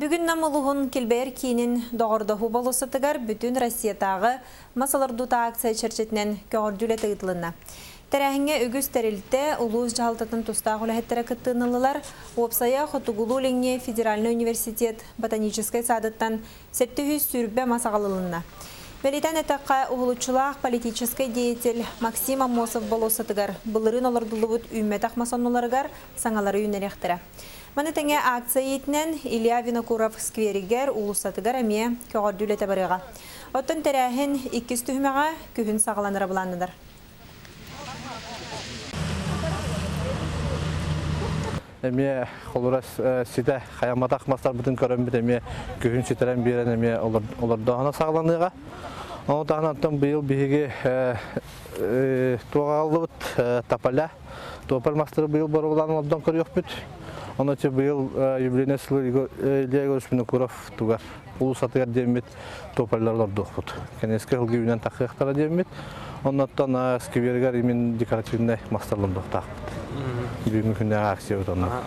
Бүгін намылығын келбер кейінін доғырдығы болысытығар бүтін Россиятағы масалардута акция черчетінен көгірділі тығытылына. Тәрәхіңе үгіз тәрілті ұлуыз жағалтатын тұстағы үләхеттері күттінылылар опсая Хотугулу Ленге Федеральный университет ботанической садыттан 700 сүрбе масағалылына. Белитен этаққа ұғылучылақ политический деятель Максим Амосов болысытығар бұлырын олардылығыт үмметақ масоноларығар саңалары үйнеректірі. Маны тәңе акция етінен Илья Винокуров скверигер улусатыгар әме көгірдүлі тәбіріға. Оттын тәрәхін 2 түхімеға күхін сағаланыры бұланыдыр. Әме қолырас сиде қаяматақ мастар бұтын көрін біт әме күхін сетерен берен әме олардағына сағаланыға. Оны тағынан бұйыл бейге туғалы бұт тапаля. Топал мастары бұйыл бару бұланы олардан көрі өк бүт. Оны те бұйыл юбилейне сылы Илья Винокуров туғар. Улусатыгар демет топалларлар доқ бұт. Кәнеске ғылғы үйінен тақиқтара демет. Оннаттан скевергер имен декоративный мастарлар доқ тақ бұт. Бүгін күнде акция бұт онна.